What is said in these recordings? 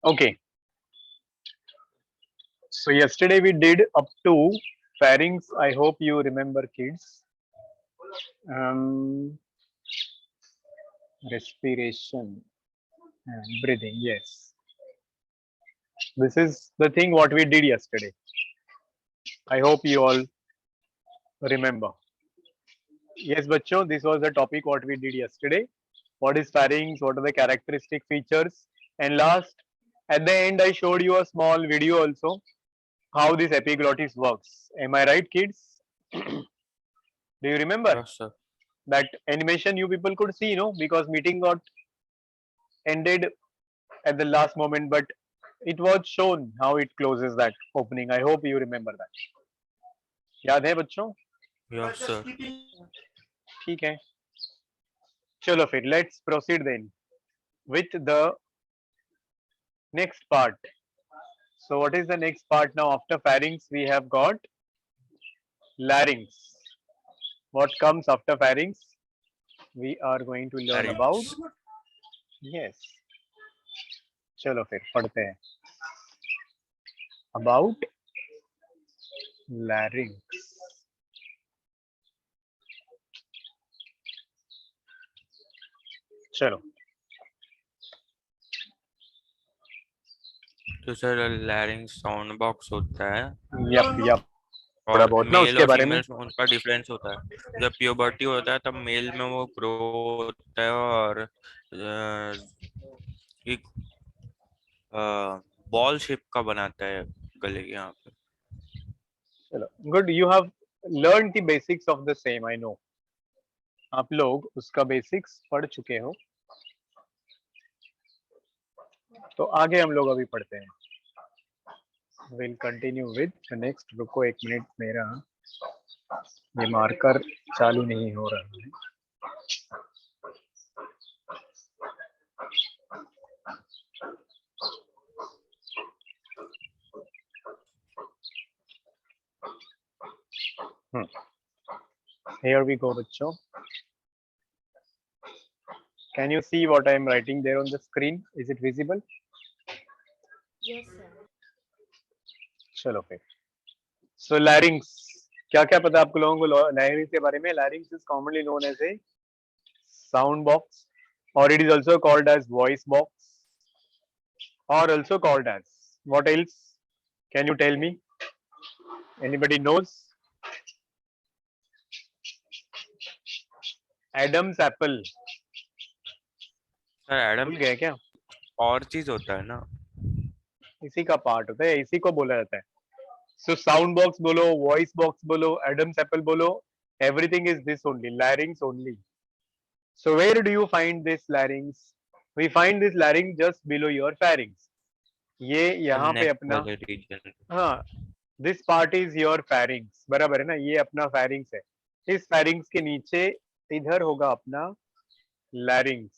Okay, so yesterday we did up to pharynx. I hope you remember, kids. um, Respiration and breathing. Yes, this is the thing what we did yesterday. I hope you all remember. Yes, bachcho, this was the topic what we did yesterday. What is pharynx? What are the characteristic features? And last, at the end, I showed you a small video also how this epiglottis works. Am I right, kids? Do you remember Yes, sir. that animation you people could see, because meeting got ended at the last moment, but it was shown how it closes that opening. I hope you remember that. याद है बच्चों? Yes, sir. ठीक है. चलो फिर let's proceed then with the next part. So what is the next part now? After pharynx, we have got larynx. What comes after pharynx? We are going to learn about. Larynx. Yes. चलो फिर पढ़ते हैं about larynx. चलो. तो sir larynx sound box होता है yup yup. थोड़ा और बहुत ना मेल उसके और बारे में. फीमेल्स में उनका डिफरेंस होता है। जब प्यूबर्टी होता है तब मेल में वो ग्रो होता है और एक बॉल शेप का बनाता है गले के यहाँ पे। चलो good. You have learn the basics of the same. I know आप लोग उसका बेसिक्स पढ़ चुके हो. तो आगे हम लोग अभी पढ़ते हैं. Will continue with next. रुको एक मिनट, मेरा ये मार्कर चालू नहीं हो रहा है. Here we go, बच्चों. Can you see what I am writing there on the screen? Is it visible? Yes, sir. चलो फिर. So larynx. क्या क्या पता आपको लोगों को larynx के बारे में? Larynx is commonly known as a sound box, or it is also called as voice box, or also called as what else? Can you tell me? Anybody knows? Adam's apple. Sir Adam भूल गए क्या? और चीज होता है ना। इसी का पार्ट होता है, इसी को बोला जाता है. So sound box बोलो, voice box बोलो, Adam's apple बोलो, everything is this only, larynx only. So where do you find this larynx? We find this larynx just below your pharynx. ये यहाँ पे नेक अपना, वाले रीजन। हाँ, this part is your pharynx. बराबर है ना? ये अपना pharynx है. इस pharynx के नीचे इधर होगा अपना larynx.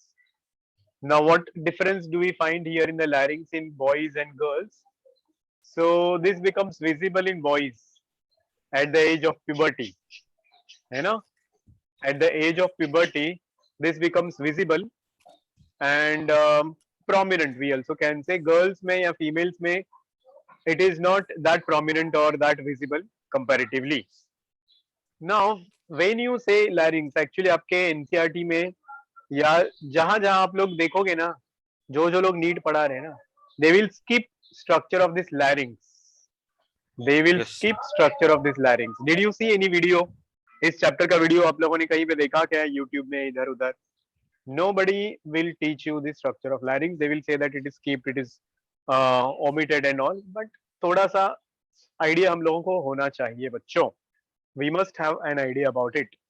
Now what difference do we find here in the larynx in boys and girls? So this becomes visible in boys at the age of puberty. है ना? At the age of puberty, this becomes visible and prominent. We also can say girls में या females में it is not that prominent or that visible comparatively. Now when you say larynx, actually आपके NCERT में या जहां जहां आप लोग देखोगे ना, जो लोग नीट पढ़ा रहे हैं ना, they will skip structure of this larynx. They will yes skip structure of this larynx. Did you see any video? इस चैप्टर का वीडियो आप लोगों ने कहीं पे देखा क्या? यूट्यूब में इधर उधर? Nobody will teach you the structure of larynx. They will say that it is skipped, it is omitted and all. But थोड़ा सा आइडिया हम लोगों को होना चाहिए बच्चों. We must have an idea about it.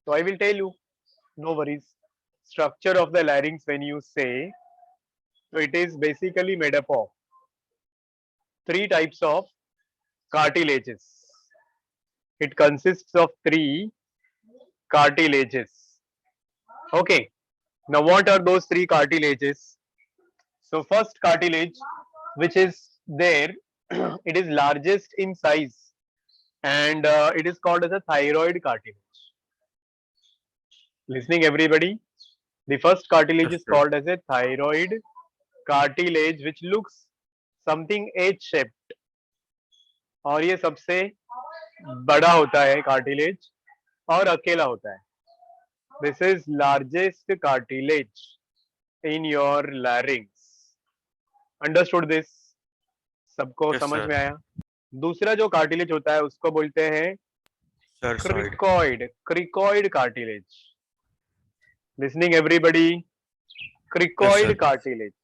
So I will tell you. No worries. Structure of the larynx, when you say, so it is basically made up of three types of cartilages. It consists of three cartilages. Okay. Now what are those three cartilages? So first cartilage, which is there, it is largest in size and it is called as a thyroid cartilage. Listening everybody? The first cartilage yes is sir. called as a thyroid cartilage which looks something H shaped, और ये सबसे बड़ा होता है cartilage और अकेला होता है. This is largest cartilage in your larynx. Understood this? सबको Yes, समझ sir. में आया? दूसरा जो कार्टिलेज होता है उसको बोलते हैं Cercoid. cricoid cartilage. Listening everybody? Yes, Cricoid sir. cartilage.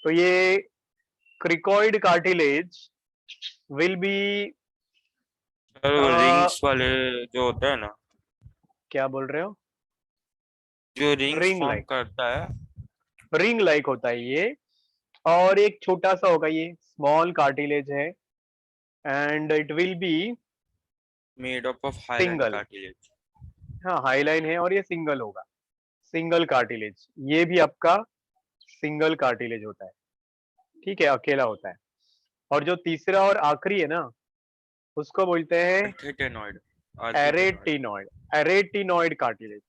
तो ये cricoid cartilage will be sir rings वाले जो होता है ना, क्या बोल रहे हो? जो रिंग्स Ring फॉर्म like. करता है, रिंग लाइक होता है ये, और एक छोटा सा होगा, ये स्मॉल कार्टिलेज है, and it will be made up of hyaline single. Cartilage. हाँ, हाईलाइन है और ये सिंगल होगा, सिंगल कार्टिलेज. ये भी आपका सिंगल कार्टिलेज होता है, ठीक है, अकेला होता है. और जो तीसरा और आखिरी है ना, उसको बोलते हैं एंथेटेनॉइड. एरेटिनॉइड. Arytenoid cartilage.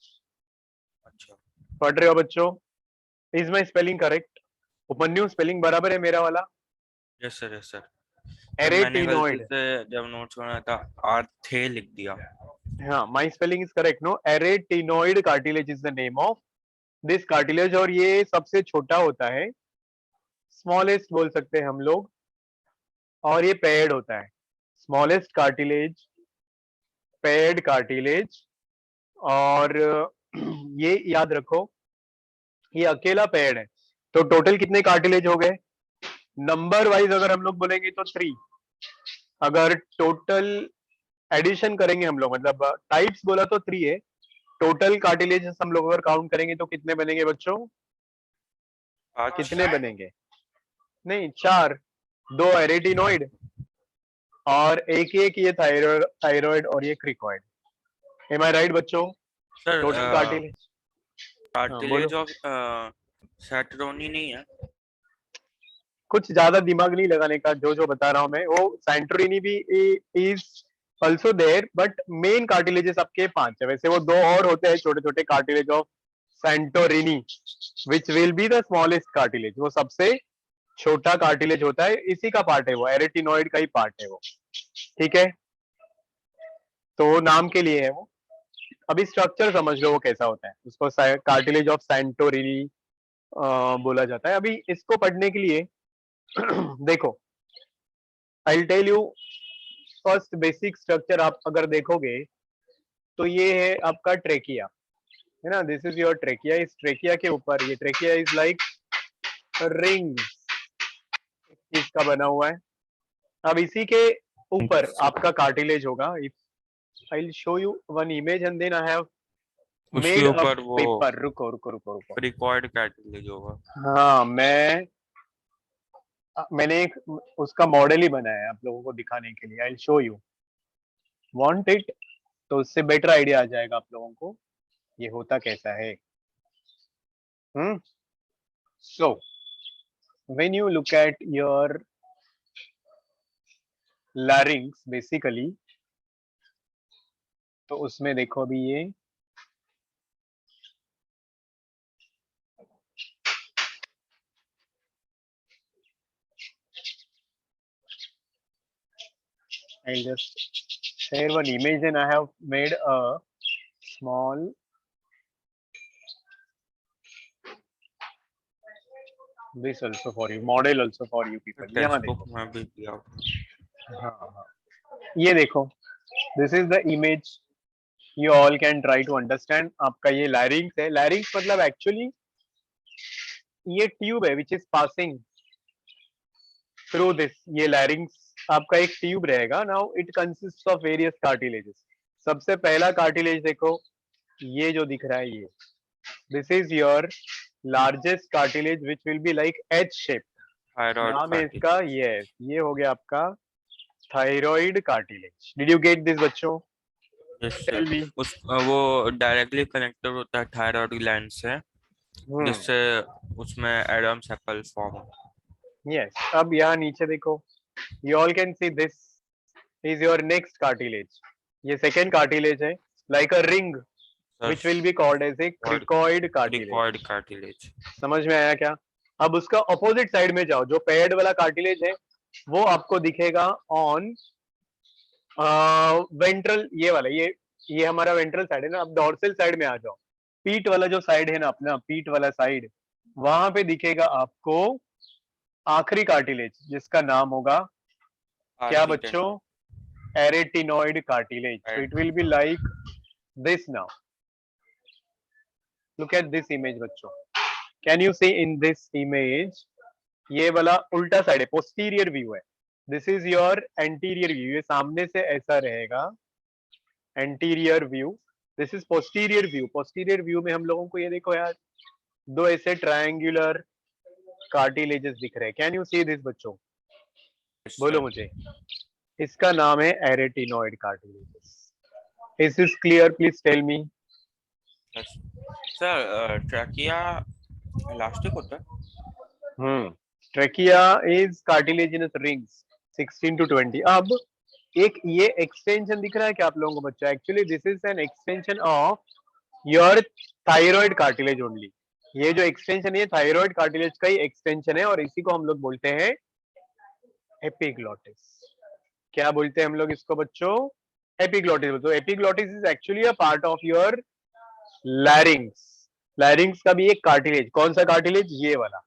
अच्छा. पढ़ रहे हो बच्चों? Is my spelling correct? उपन्यु स्पेलिंग बराबर है मेरा वाला? Yes sir, yes sir. मैंने गलती एरेटिनॉइड. से जब नोट्स बनाया था आर्थे लिख दिया. हाँ, my spelling is correct. No, arytenoid cartilage is the name of this cartilage, और ये सबसे छोटा होता है, स्मॉलेस्ट बोल सकते हैं हम लोग, और ये पेयर्ड होता है. Smallest cartilage, paired cartilage. और ये याद रखो, ये अकेला पेयर्ड है. तो टोटल कितने कार्टिलेज हो गए? नंबर वाइज अगर हम लोग बोलेंगे तो 3. अगर टोटल एडिशन करेंगे हम लोग, मतलब टाइप्स बोला तो 3 है. टोटल कार्टिलेजेस हम लोग अगर काउंट करेंगे तो कितने बनेंगे बच्चों? कितने बनेंगे? नहीं, 4. 2 एरेटिनॉइड और एक ये थायराइड और ये क्रिकॉइड. एम आई राइट बच्चों? Sir total cartilage. Cartilage of Santorini नहीं है? कुछ ज्यादा दिमाग नहीं लगाने का, जो जो बता रहा हूं मैं, वो सैंटोरिनी भी is also there, but main cartilages आपके 5 है. वैसे वो 2 और होते हैं छोटे छोटे cartilage of Santorini, which will be the smallest cartilage. वो सबसे छोटा कार्टिलेज होता है, इसी का पार्ट है वो, एरेटिनॉइड का ही पार्ट है वो, ठीक है. तो नाम के लिए है वो. अभी स्ट्रक्चर समझ लो वो कैसा होता है. उसको कार्टिलेज ऑफ सैंटोरिनी बोला जाता है. अभी इसको पढ़ने के लिए देखो, I tell you first basic structure. आप अगर देखोगे तो ये है आपका ट्रेकिया, है ना. This is your trachea. इस ट्रेकिया के ऊपर, ये ट्रेकिया इज लाइक रिंग इसका बना हुआ है. अब इसी के ऊपर आपका कार्टिलेज होगा. If I will show you one image and then I have उसके मेड अ ऊपर वो पेपर. रुको रुको रुको रुको. क्रिकॉइड कार्टिलेज होगा. हाँ, मैंने एक उसका मॉडल ही बनाया है आप लोगों को दिखाने के लिए. आई will show you. Want it? तो उससे बेटर आइडिया आ जाएगा आप लोगों को ये होता कैसा है. So when you look at your larynx basically, तो उसमें देखो अभी ये I'll just share one image and I have made a small this also for you, model also for you people. यहाँ टेक्स्ट बुक देखो. में भी दिया. हाँ, ये देखो, this is the image. You all can try to understand. आपका ये larynx है. larynx मतलब actually ये ट्यूब है which is passing through this. ये larynx आपका एक ट्यूब रहेगा. Now it consists of various cartilages. सबसे पहला कार्टिलेज देखो, ये जो दिख रहा है ये, this is your largest cartilage which will be like H shape. नाम है इसका. ये हो गया आपका thyroid cartilage. Did you get this बच्चों? Tell me. वो डायरेक्टली कनेक्टेड होता है थायराइड ग्लैंड से, जिससे उसमें एडम्स एप्पल फॉर्म. Yes. अब यहाँ नीचे देखो, you all can see this is your next cartilage. ये second cartilage है, like a ring, which will be called as a cricoid cartilage. Cricoid cartilage. समझ में आया क्या? अब उसका ऑपोजिट साइड में जाओ, जो पेयर्ड वाला कार्टिलेज है वो आपको दिखेगा ऑन वेंट्रल, ये वाला, ये हमारा वेंट्रल साइड है ना। अब डॉर्सल साइड में आ जाओ, पीठ वाला जो साइड है ना अपना, पीठ वाला साइड, वहां पे दिखेगा आपको आखिरी कार्टिलेज जिसका नाम होगा क्या आर्की बच्चों? Arytenoid cartilage. So it will be like this now. Look at this image बच्चों. Can you see in this image? ये वाला उल्टा साइड है, पोस्टीरियर व्यू है. This is your anterior view, ये सामने से ऐसा रहेगा anterior view. This is posterior view. Posterior view में हम लोगों को ये देखो यार, दो ऐसे ट्रायंगुलर कार्टिलेजेस दिख रहे हैं. कैन यू सी दिस बच्चों? बोलो मुझे. इसका नाम है arytenoid cartilages. Is this clear? Please tell me. Sir trachea elastic होता है? Trachea is cartilaginous rings 16 to 20. अब एक ये एक्सटेंशन दिख रहा है क्या आप लोगों को बच्चा? Actually this is an extension of your thyroid cartilage only. ये जो एक्सटेंशन है थायराइड कार्टिलेज का ही एक्सटेंशन है और इसी को हम लोग बोलते हैं एपिग्लॉटिस. क्या बोलते हैं हम लोग इसको बच्चों? एपिग्लॉटिस. तो epiglottis is actually a part of your लैरिंग्स. लैरिंग्स का भी एक कार्टिलेज. कौन सा कार्टिलेज? ये वाला.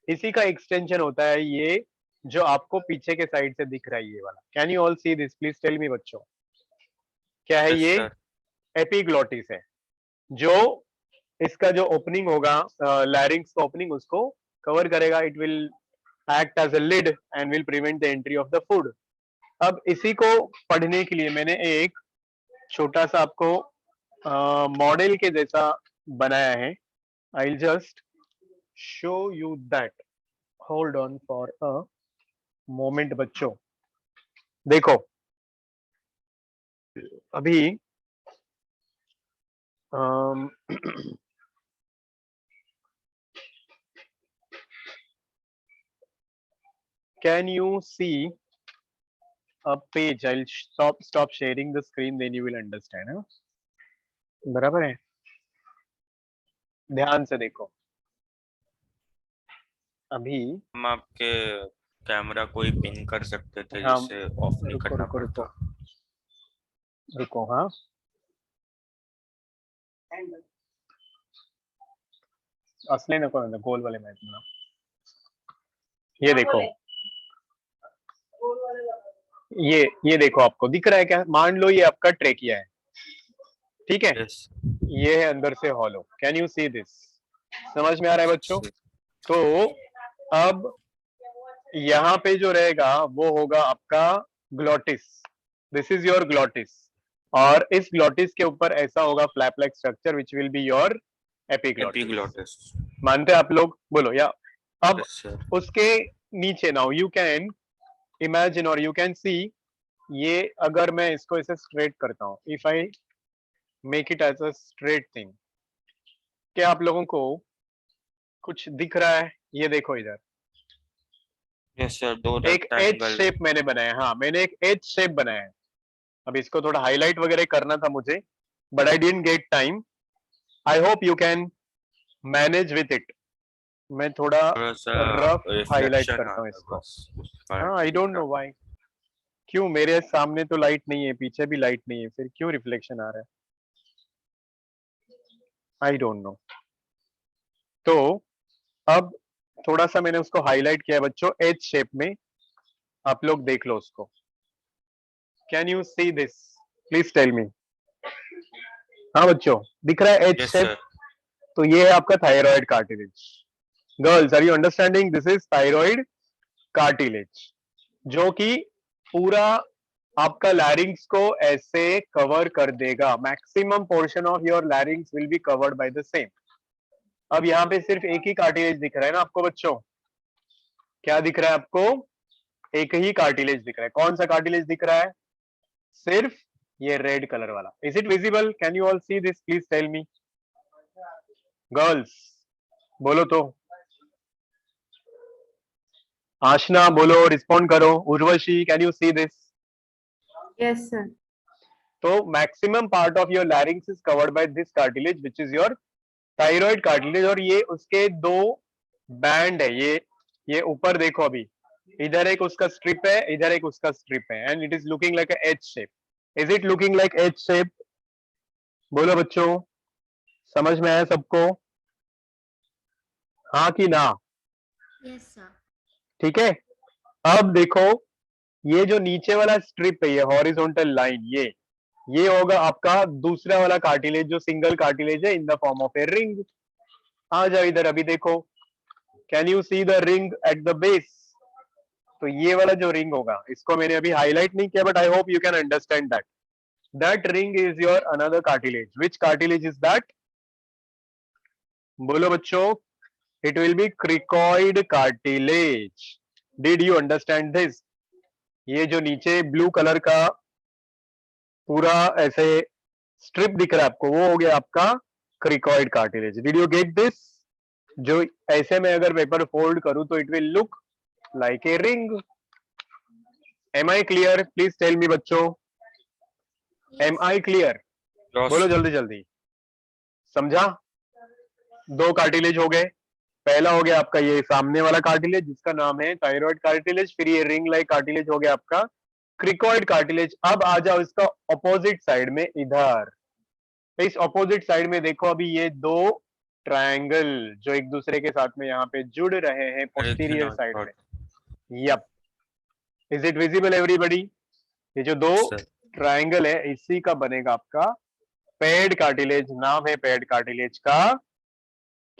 इसी का एक्सटेंशन होता है ये जो आपको पीछे के साइड से दिख रहा है, ये वाला. Can you all see this? Please tell me बच्चों. क्या है ये? एपिग्लॉटिस है. जो इसका जो ओपनिंग होगा, लैरिंग्स का ओपनिंग, उसको कवर करेगा. It will act as a lid and will prevent the entry of the food. अब इसी को पढ़ने के लिए मैंने एक छोटा सा आपको मॉडल के जैसा बनाया है. I will just show you that. Hold on for a moment बच्चों. देखो अभी can you see a page? I'll stop sharing the screen, then you will understand. हाँ? बराबर है. ध्यान से देखो. अभी हम आपके कैमरा को ही पिन कर सकते थे हाँ, जिसे ऑफ नहीं रुको करना रुको रुको पड़ता. रुको. हाँ, असली नको ना गोल वाले मैच में. ये देखो, ये देखो आपको दिख रहा है क्या? मान लो ये आपका ट्रेकिया है, ठीक है. Yes. ये है अंदर से hollow. Can you see this? समझ में आ रहा है बच्चों? तो अब यहाँ पे जो रहेगा वो होगा आपका glottis. This is your glottis. और इस ग्लॉटिस के ऊपर ऐसा होगा flap like structure which will be your epiglottis. Epiglottis. मानते हैं आप लोग? बोलो या. अब Yes, sir. उसके नीचे नाउ यू कैन इमेजिन और यू कैन सी, ये अगर मैं इसको ऐसे स्ट्रेट करता हूँ, if I make it as a straight thing, क्या आप लोगों को कुछ दिख रहा है? ये देखो इधर Yes, sir. दो एक एच rectangle. शेप मैंने बनाया. हाँ, मैंने एक एच शेप बनाया है. अब इसको थोड़ा हाईलाइट वगैरह करना था मुझे, but I didn't get time. I hope you can manage with it. मैं थोड़ा थोड़ा सा रफ हाईलाइट reflection करता हूँ आता है इसको. बस उस part हाँ, आई दिख डोंट रहा. Know why. क्यों मेरे सामने तो लाइट नहीं है, पीछे भी लाइट नहीं है, फिर क्यों रिफ्लेक्शन आ रहा है? I don't know. तो अब थोड़ा सा मैंने उसको हाईलाइट किया है बच्चों एच शेप में. आप लोग देख लो उसको. Can you see this? Please tell me. हाँ बच्चों, दिख रहा है एच Yes, शेप? sir. तो ये है आपका thyroid cartilage. Girls, are you understanding? This is thyroid cartilage, जो कि पूरा आपका लैरिंग्स को ऐसे कवर कर देगा. Maximum portion of your लैरिंग्स will be covered by the same. अब यहाँ पे सिर्फ एक ही कार्टिलेज दिख रहा है ना आपको बच्चों? क्या दिख रहा है आपको? एक ही कार्टिलेज दिख रहा है. कौन सा कार्टिलेज दिख रहा है? सिर्फ ये रेड कलर वाला. Is it visible? Can you all see this? Please tell me. Girls बोलो तो. आशना बोलो, रिस्पॉन्ड करो. Urvashi, can you see this? Yes, sir. तो maximum part of your larynx is covered by this cartilage which is your thyroid cartilage. और ये उसके दो band है ये ऊपर देखो अभी, इधर एक उसका स्ट्रिप है, इधर एक उसका स्ट्रिप है, and it is looking like H shape. Is it looking like H shape? बोलो बच्चों, समझ में आया सबको? हाँ कि ना? Yes, sir. ठीक है. अब देखो, ये जो नीचे वाला स्ट्रिप है, ये हॉरिजॉन्टल लाइन, ये होगा आपका दूसरा वाला कार्टिलेज, जो सिंगल कार्टिलेज है in the form of a ring. आ जाओ इधर, अभी देखो, can you see the ring at the base? तो ये वाला जो रिंग होगा, इसको मैंने अभी हाईलाइट नहीं किया, but I hope you can understand that. That ring is your another cartilage. Which cartilage is that? बोलो बच्चों. It will B cricoid cartilage. Did you understand this? ये जो नीचे ब्लू कलर का पूरा ऐसे स्ट्रिप दिख रहा है आपको, वो हो गया आपका cricoid cartilage. Did you get this? जो ऐसे में अगर पेपर फोल्ड करूं तो it will look like a ring. Am I clear? Please tell me बच्चों, एम आई क्लियर? बोलो जल्दी जल्दी. समझा? दो कार्टिलेज हो गए. पहला हो गया आपका ये सामने वाला कार्टिलेज, जिसका नाम है थायराइड कार्टिलेज. फिर ये रिंग लाइक कार्टिलेज हो गया आपका क्रिकॉइड कार्टिलेज. अब आ जाओ इसका ऑपोजिट साइड में, इधर. इस ऑपोजिट साइड में देखो, अभी ये दो ट्रायंगल जो एक दूसरे के साथ में यहाँ पे जुड़ रहे हैं पोस्टीरियर साइड में. Yep. Is it visible everybody? ये जो दो ट्रायंगल है, इसी का बनेगा आपका पेड कार्टिलेज. नाम है पेड कार्टिलेज का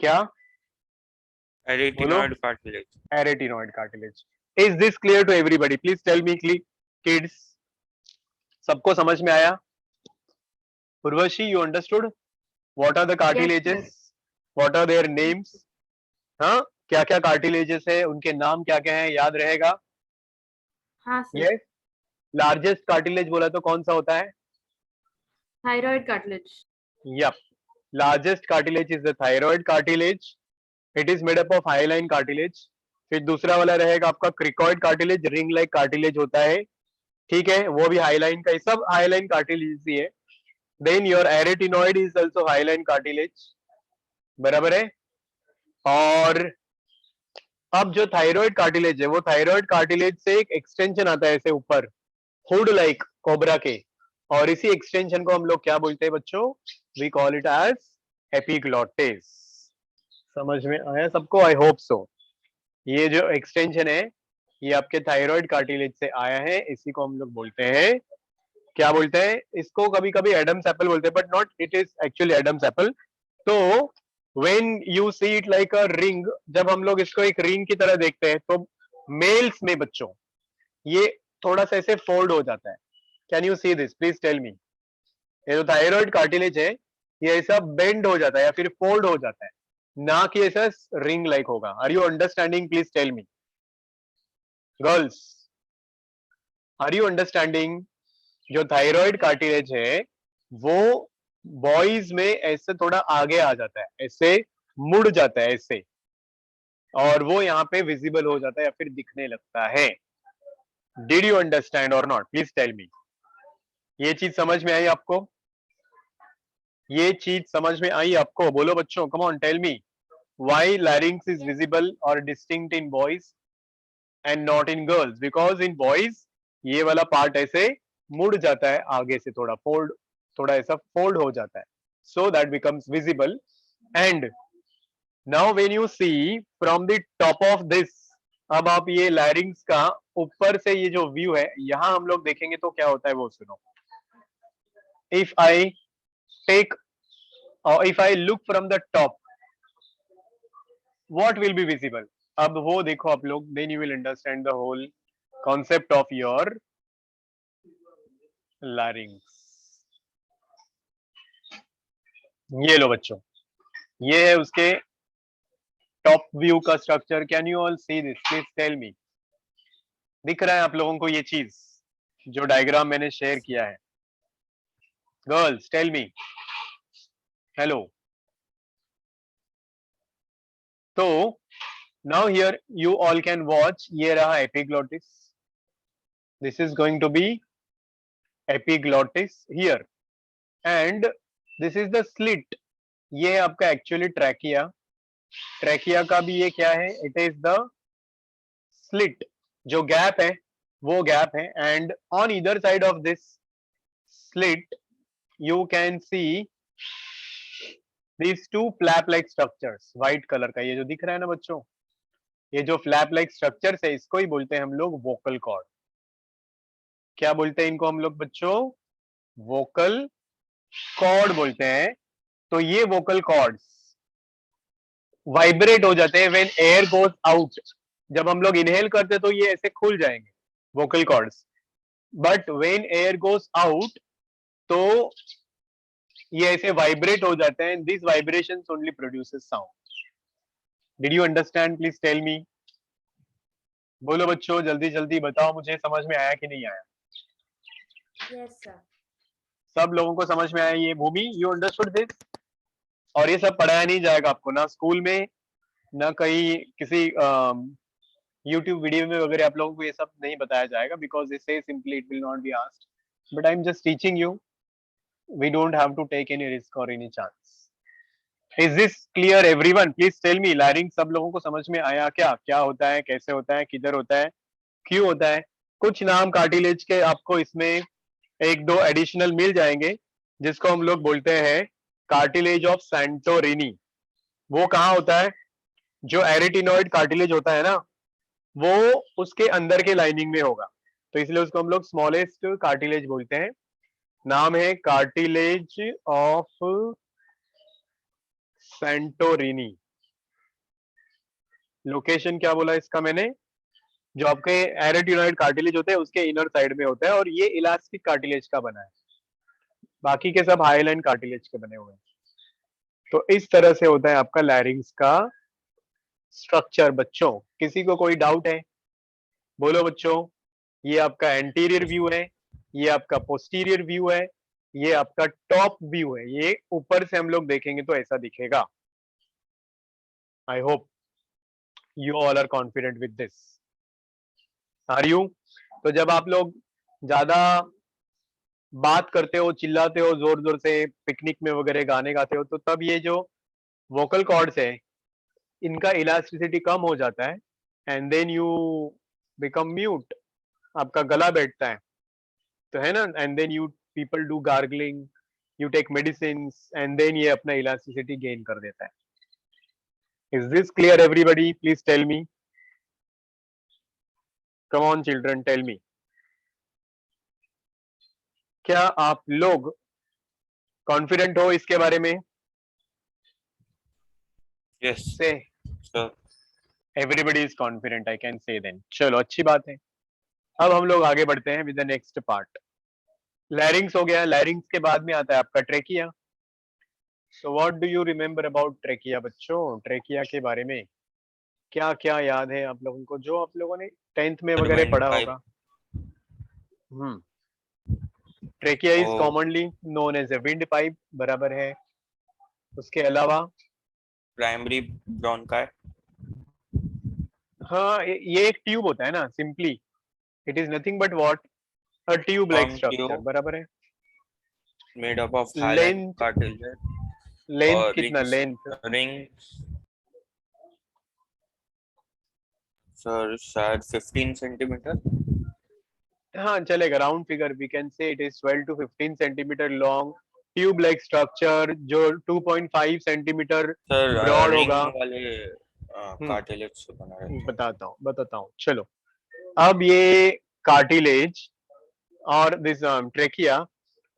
क्या? Arytenoid cartilage. Arytenoid cartilage. Is this clear to everybody? Please tell me kids, सबको समझ में आया? Urvashi, you understood what are the cartilages? What are their names? हाँ, क्या क्या कार्टिलेजेस है, उनके नाम क्या क्या है, याद रहेगा? हाँ सर. यस. लार्जेस्ट कार्टिलेज बोला तो कौन सा होता है? Thyroid cartilage. Yep. Largest cartilage is the thyroid cartilage. It is made up of hyaline cartilage. फिर दूसरा वाला रहेगा आपका cricoid cartilage, ring like cartilage होता है. ठीक है, वो भी हाइलाइन का, सब हाइलाइन कार्टिलेज ही है. Then your arytenoid is also hyaline cartilage. बराबर है. और अब जो थायराइड कार्टिलेज है, वो थायराइड कार्टिलेज से एक एक्सटेंशन आता है ऐसे ऊपर, हुड लाइक कोबरा के, और इसी एक्सटेंशन को हम लोग क्या बोलते हैं बच्चों? We call it as epiglottis. समझ में आया सबको? I hope so. ये जो एक्सटेंशन है, ये आपके थायराइड कार्टिलेज से आया है. इसी को हम लोग बोलते हैं, क्या बोलते हैं इसको? कभी कभी एडम्स एप्पल बोलते हैं, but not it is actually Adam's apple. तो when you see it like a ring, जब हम लोग इसको एक रिंग की तरह देखते हैं, तो मेल्स में बच्चों ये थोड़ा सा ऐसे फोल्ड हो जाता है. Can you see this? Please tell me. ये जो थायराइड कार्टिलेज है, ये ऐसा बेंड हो जाता है या फिर फोल्ड हो जाता है, ना कि ऐसा रिंग लाइक होगा. Are you understanding? Please tell me girls, are you understanding? जो थायराइड कार्टिलेज है, वो बॉयज में ऐसे थोड़ा आगे आ जाता है, ऐसे मुड़ जाता है ऐसे, और वो यहाँ पे विजिबल हो जाता है या फिर दिखने लगता है. डिड यू अंडरस्टैंड और नॉट? Please tell me. ये चीज समझ में आई आपको? ये चीज समझ में आई आपको? बोलो बच्चों, come on tell me. Why larynx is visible और distinct in boys and not in girls? Because in boys ये वाला पार्ट ऐसे मुड़ जाता है आगे से, थोड़ा फोल्ड, थोड़ा ऐसा फोल्ड हो जाता है, so that becomes visible. And now when you see from the top of this, अब आप ये लैरिंग्स का ऊपर से ये जो व्यू है, यहां हम लोग देखेंगे तो क्या होता है वो सुनो. If I take, if I look from the top, what will be visible? अब वो देखो आप लोग, then you will understand the whole concept of your larynx. ये लो बच्चों, ये है उसके टॉप व्यू का structure. Can you all see this? Please tell me. दिख रहा है आप लोगों को ये चीज, जो डायग्राम मैंने शेयर किया है? Girls tell me. हेलो. तो now here you all can watch. ये रहा epiglottis. This is going to be epiglottis here, and this is the slit. ये है आपका एक्चुअली ट्रैकिया. ट्रेकिया का भी ये क्या है, इट इज द स्लिट, जो गैप है वो गैप है, and on either side of this slit you can C these two flap like structures, white colour का ये जो दिख रहा है ना बच्चों, ये जो फ्लैप लाइक स्ट्रक्चर्स है इसको ही बोलते हैं हम लोग वोकल कॉर्ड। क्या बोलते हैं इनको हम लोग बच्चों, वोकल कॉर्ड बोलते हैं। तो ये वोकल कॉर्ड्स वाइब्रेट हो जाते हैं व्हेन एयर गोज आउट, जब हम लोग इनहेल करते हैं तो ये ऐसे खुल जाएंगे vocal cords, but when air goes out तो ये ऐसे वाइब्रेट हो जाते हैं, this vibrations only produces sound. Did you understand, please tell me, बोलो बच्चों जल्दी जल्दी बताओ मुझे, समझ में आया कि नहीं आया? Yes, sir. सब लोगों को समझ में आया ये? भूमि, यू अंडरस्टूड दिस? और ये सब पढ़ाया नहीं जाएगा आपको ना स्कूल में, ना कहीं किसी YouTube वीडियो में वगैरह आप लोगों को ये सब नहीं बताया जाएगा, because they say simply it will not be asked, but I'm just teaching you, we don't have to take any risk or any chance. Is this clear everyone? Please tell me, larynx सब लोगों को समझ में आया क्या? क्या होता है, कैसे होता है, किधर होता है, क्यों होता है? कुछ नाम कार्टिलेज के आपको इसमें एक दो एडिशनल मिल जाएंगे, जिसको हम लोग बोलते हैं कार्टिलेज ऑफ सैंटोरिनी। वो कहाँ होता है? जो एरिटिनॉइड कार्टिलेज होता है ना, वो उसके अंदर के लाइनिंग में होगा, तो इसलिए उसको हम लोग स्मॉलेस्ट कार्टिलेज बोलते हैं। नाम है कार्टिलेज ऑफ सैंटोरिनी। लोकेशन क्या बोला इसका मैंने? जो आपके एरिटिनॉइड कार्टिलेज होते हैं उसके इनर साइड में होता है, और ये इलास्टिक कार्टिलेज का बना है, बाकी के सब हाईलाइन कार्टिलेज के बने हुए हैं। तो इस तरह से होता है आपका लैरिंग्स का स्ट्रक्चर। बच्चों किसी को कोई डाउट है? बोलो बच्चों। ये आपका एंटीरियर व्यू है, ये आपका पोस्टीरियर व्यू है, ये आपका टॉप व्यू है। ये ऊपर से हम लोग देखेंगे तो ऐसा दिखेगा। I hope you all are confident with this, are you? तो जब आप लोग ज्यादा बात करते हो, चिल्लाते हो जोर जोर से, पिकनिक में वगैरह गाने गाते हो, तो तब ये जो वोकल कॉर्ड्स है इनका इलास्टिसिटी कम हो जाता है, and then you become mute, आपका गला बैठता है, तो है ना, and then you people do gargling, you take medicine, and then ये अपना इलास्टिसिटी गेन कर देता है। Is this clear everybody? Please tell me, come on children, tell me. क्या आप लोग कॉन्फिडेंट हो इसके बारे में? Yes, से sir. Everybody is confident, I can say then. चलो अच्छी बात है। अब हम लोग आगे बढ़ते हैं विद द नेक्स्ट पार्ट। लैरिंग्स हो गया, लैरिंग्स के बाद में आता है आपका trachea. So what do you remember about trachea बच्चों? ट्रेकिया के बारे में क्या क्या याद है आप लोगों को, जो आप लोगों ने 10th में वगैरह पढ़ा Wind pipe. होगा? Trachea is Oh. Commonly known as a wind pipe, बराबर है। उसके अलावा Primary bronchi. हाँ, ये एक ट्यूब होता है ना, simply it is nothing but what, a tube like Long structure, tube बराबर है। made up of hyaline length, cartilage length or कितना rings. लेंथ? Rings. Sir, शायद 15 centimeter. हाँ चलेगा, round figure we can say it is 12 to 15 centimetre long tube like structure, जो 2.5 centimetre Sir, broad ring होगा। वाले cartilage से बना रहता है. बताता हूँ चलो। अब ये कार्टिलेज और this trachea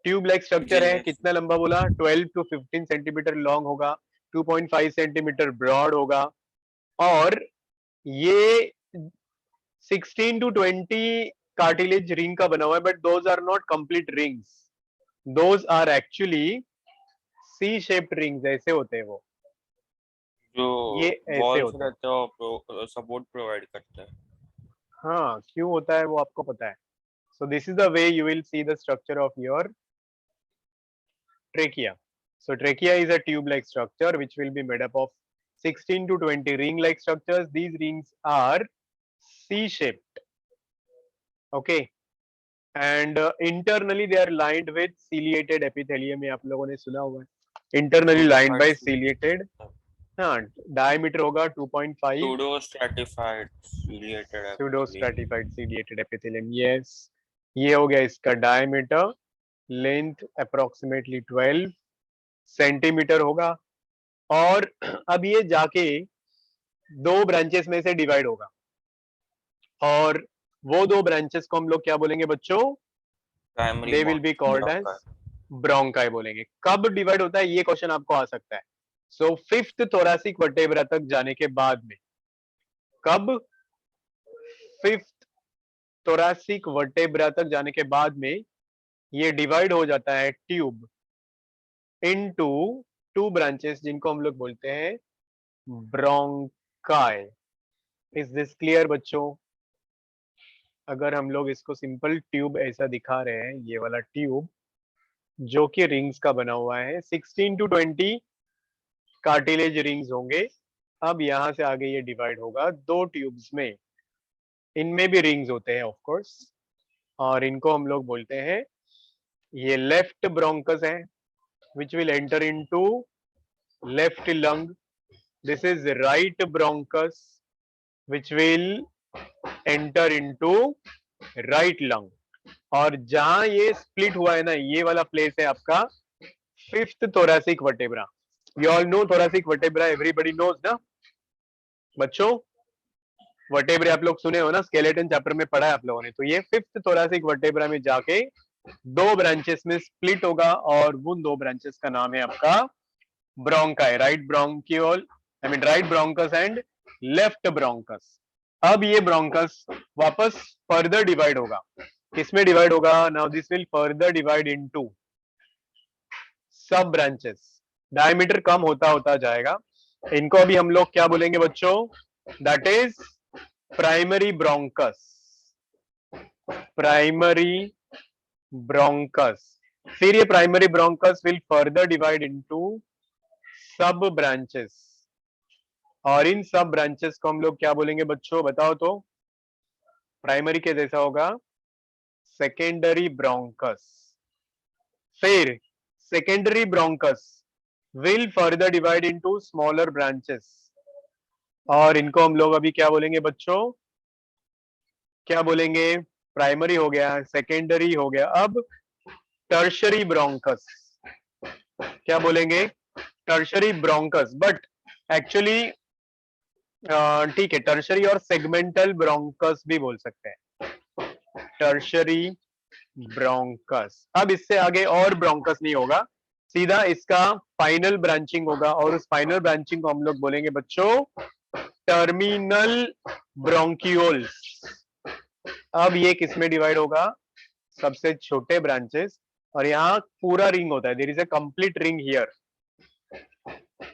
tube like structure है, Yes. कितना लंबा बोला? 12 to 15 सेंटीमीटर लॉन्ग होगा, 2.5 सेंटीमीटर ब्रॉड होगा, और ये 16 to 20 कार्टिलेज रिंग का बना हुआ है, but those are not complete rings, those are actually C shaped rings, ऐसे होते हैं वो, जो ये ऐसे walls होते हैं। रहते हैं वो support provide करते हैं. हाँ क्यों होता है वो आपको पता है? So this is the way you will see the structure of your trachea. So trachea is a tube-like structure which will be made up of 16 to 20 ring-like structures. These rings are C-shaped. Okay. And internally they are lined with ciliated epithelium. ये आप लोगों ने सुना हुआ है, internally lined by ciliated हाँ, diameter होगा 2.5, pseudo stratified ciliated pseudo epithelium. stratified ciliated epithelium, yes, ये हो गया इसका डायमीटर, लेंथ अप्रोक्सीमेटली 12 सेंटीमीटर होगा, और अब ये जाके दो ब्रांचेस में से डिवाइड होगा, और वो दो ब्रांचेस को हम लोग क्या बोलेंगे बच्चों? Primary they will be called as bronchi. Bronchi बोलेंगे। कब डिवाइड होता है ये क्वेश्चन आपको आ सकता है। सो फिफ्थ थोरैसिक वर्टेब्रा तक जाने के बाद में, कब? फिफ्थ थोरैसिक वर्टेब्रा तक जाने के बाद में ये डिवाइड हो जाता है ट्यूब इनटू टू ब्रांचेस, जिनको हम लोग बोलते हैं ब्रोंकाई। इज दिस क्लियर बच्चों? अगर हम लोग इसको सिंपल ट्यूब ऐसा दिखा रहे हैं, ये वाला ट्यूब जो कि रिंग्स का बना हुआ है, 16 to 20 कार्टिलेज रिंग्स होंगे। अब यहां से आगे ये डिवाइड होगा दो ट्यूब्स में, इनमें भी रिंग्स होते हैं ऑफ कोर्स, और इनको हम लोग बोलते हैं, ये लेफ्ट ब्रोंकस है which will enter into left lung, this is right bronchus which will enter into right lung, और जहां ये स्प्लिट हुआ है ना, ये वाला प्लेस है आपका fifth thoracic vertebra. You all know thoracic vertebra, everybody knows ना बच्चों? वर्टेब्रे आप लोग सुने हो ना, स्केलेटन चैप्टर में पढ़ा है आप लोगों ने। तो ये फिफ्थ थोरैसिक वर्टेब्रा में जाके दो ब्रांचेस में स्प्लिट होगा, और उन दो ब्रांचेस का नाम है आपका bronchi, right bronchiole, I mean right bronchus and left bronchus. अब ये ब्रोंकस वापस फर्दर डिवाइड होगा, किसमें डिवाइड होगा? Now this will further divide into sub branches, diameter कम होता होता जाएगा। इनको अभी हम लोग क्या बोलेंगे बच्चों? That is primary bronchus, primary bronchus. फिर ये primary bronchus will further divide into sub branches, और इन सब ब्रांचेस को हम लोग क्या बोलेंगे बच्चों? बताओ तो। प्राइमरी के जैसा होगा सेकेंडरी ब्रोंकस। फिर secondary bronchus will further divide into smaller branches, और इनको हम लोग अभी क्या बोलेंगे बच्चों? क्या बोलेंगे? प्राइमरी हो गया, सेकेंडरी हो गया, अब टर्शरी ब्रोंकस। क्या बोलेंगे? टर्शरी ब्रोंकस, बट एक्चुअली ठीक है, टर्शरी और सेगमेंटल ब्रोंकस भी बोल सकते हैं, टर्शरी ब्रोंकस। अब इससे आगे और ब्रोंकस नहीं होगा, सीधा इसका फाइनल ब्रांचिंग होगा, और उस फाइनल ब्रांचिंग को हम लोग बोलेंगे बच्चों टर्मिनल ब्रोंकियोल्स। अब ये किसमें डिवाइड होगा? सबसे छोटे ब्रांचेस, और यहाँ पूरा रिंग होता है, there is a complete ring here,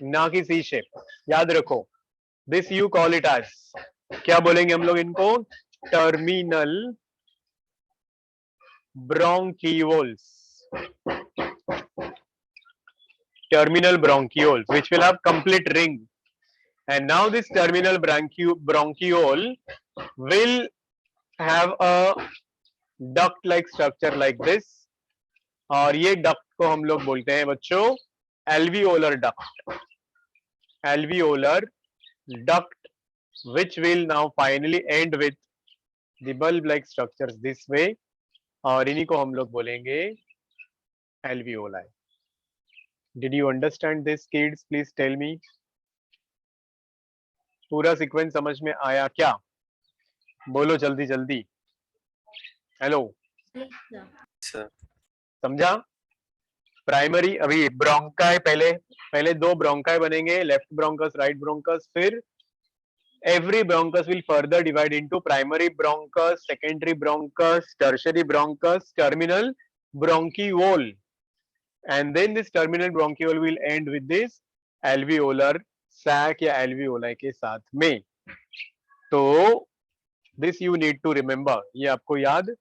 ना कि सी शेप, याद रखो। This you call it as, क्या बोलेंगे हम लोग इनको? Terminal bronchioles, terminal bronchioles which will have complete ring, and now this terminal bronchiole will have a duct like structure like this, और ये duct को हम लोग बोलते हैं बच्चों alveolar duct, alveolar duct which will now finally end with the bulb like structures this way, और इन्हीं को हम लोग बोलेंगे alveoli. Did you understand this kids? Please tell me. पूरा सीक्वेंस समझ में आया क्या? बोलो जल्दी जल्दी। Hello, Yes, sir. Sir. समझा? प्राइमरी, अभी ब्रोंकाई, पहले दो ब्रोंकाई बनेंगे, लेफ्ट ब्रोंकस, राइट ब्रोंकस, फिर every bronchus will further divide into primary bronchus, secondary bronchus, tertiary bronchus, terminal bronchiole, and then this terminal bronchiole will end with this alveolar sac या alveoli के साथ में। तो this you need to remember, ये आपको याद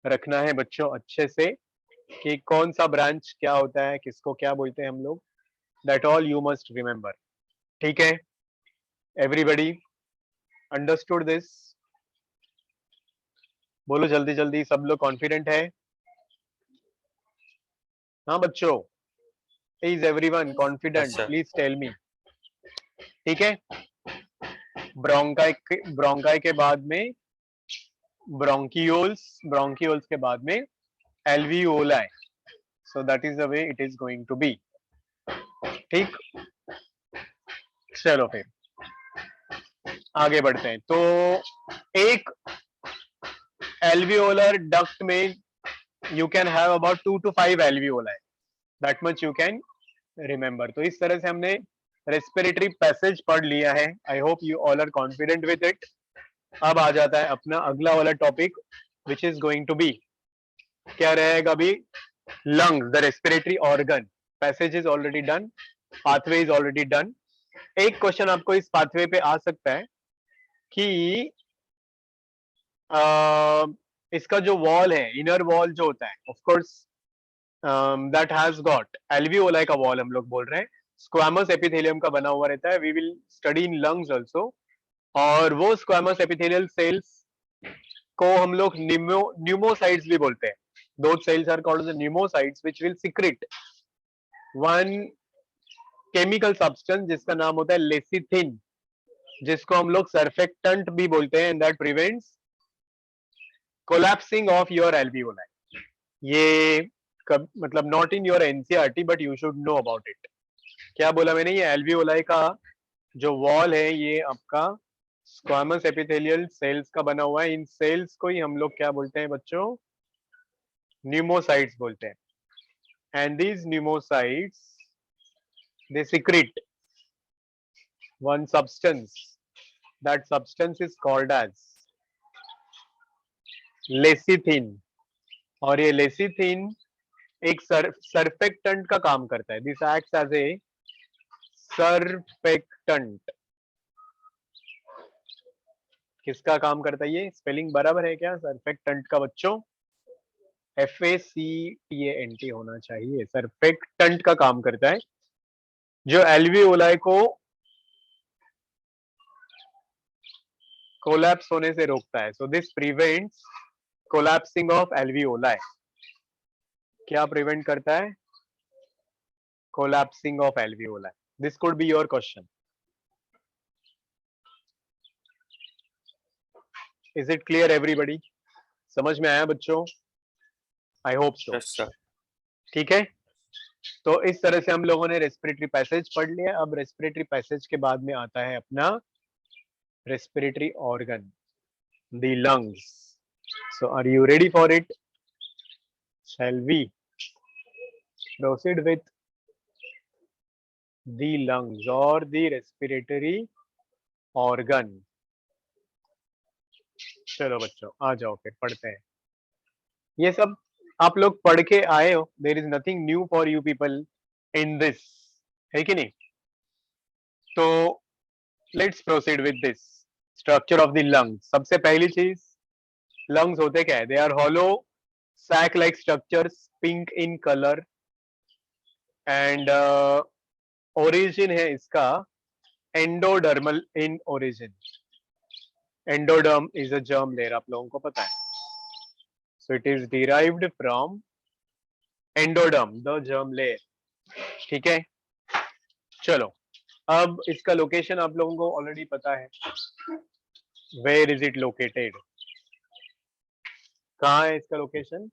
रखना है बच्चों अच्छे से, कि कौन सा ब्रांच क्या होता है, किसको क्या बोलते हैं हम लोग, that all you must remember। ठीक है, everybody अंडरस्टूड दिस? बोलो जल्दी जल्दी, सब लोग कॉन्फिडेंट है? हाँ बच्चों, is everyone Yes, confident? sir. Please tell me. ठीक है, ब्रोंकाई के बाद में ब्रोंकियोल्स के बाद में alveoli. So that is the way it is going to be. ठीक, चलो फिर आगे बढ़ते हैं. तो एक एल्वियोलर डक्ट में you can have about 2 to 5 alveoli. That much you can remember. तो इस तरह से हमने रेस्पिरेटरी पैसेज पढ़ लिया है. I hope you all are confident with it. अब आ जाता है अपना अगला वाला topic which is going to be, क्या रहेगा अभी? Lungs, the respiratory organ. Passage is already done, pathway is already done. एक क्वेश्चन आपको इस पाथवे पे आ सकता है कि इसका जो वॉल है, इनर वॉल जो होता है, of course that has got alveoli का वॉल हम लोग बोल रहे हैं, स्क्वामस एपिथेलियम का बना हुआ रहता है. We will study in lungs also. और वो स्क्वामस एपिथेलियल सेल्स को हम लोग न्यूमोसाइट्स भी बोलते हैं. Those cells are called the pneumocytes which will secrete one chemical substance जिसका नाम होता है लेसिथिन, जिसको हम लोग सर्फेक्टेंट भी बोलते हैं, and that prevents collapsing of your alveoli. ये मतलब not in your NCERT but you should know about it. क्या बोला मैंने? ये एल्वियोलाई का जो वॉल है ये आपका स्क्वामस एपिथेलियल सेल्स का बना हुआ है. इन सेल्स को ही हम लोग क्या बोलते हैं बच्चों? न्यूमोसाइट्स बोलते हैं. And these pneumocytes they secrete one substance. That substance is called as lecithin. और ये लेसिथिन एक सर्फेक्टेंट का काम करता है. This acts as a surfactant. किसका काम करता है ये? स्पेलिंग बराबर है क्या सर्फेक्टेंट का बच्चों? FACTANT होना चाहिए. सर्फेक्टेंट का काम करता है जो एल्वियोलाई को कोलैप्स होने से रोकता है. So this prevents collapsing of alveoli. क्या प्रिवेंट करता है? collapsing of alveoli. This could be your question. Is it clear everybody? समझ में आया बच्चों? I hope so. Yes sir. ठीक है, तो इस तरह से हम लोगों ने रेस्पिरेटरी पैसेज पढ़ लिया. अब रेस्पिरेटरी पैसेज के बाद में आता है अपना respiratory organ, the lungs. So are you ready for it? Shall we proceed with the lungs or the respiratory organ? चलो बच्चों आ जाओ फिर पढ़ते हैं. ये सब आप लोग पढ़ के आए हो. There is nothing new for you people in this, है कि नहीं? तो let's proceed with this structure of the lungs. सबसे पहली चीज, लंग्स होते क्या है? They are hollow sac like structures, pink in colour, and origin है इसका endodermal in origin. Endoderm is a germ layer, आप लोगों को पता है. So it is derived from endoderm, the germ layer. ठीक है, चलो अब इसका लोकेशन आप लोगों को ऑलरेडी पता है. Where is it located? कहाँ है इसका लोकेशन?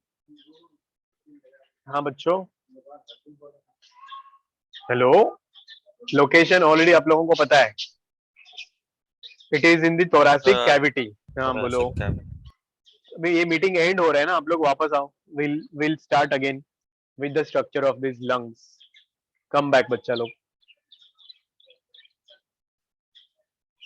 हाँ बच्चों, हेलो, लोकेशन ऑलरेडी आप लोगों को पता है. It is in the thoracic cavity. हाँ बोलो. अभी ये मीटिंग एंड हो रहा है ना, आप लोग वापस आओ. Will start again with the structure of this lungs. Come back बच्चा लोग.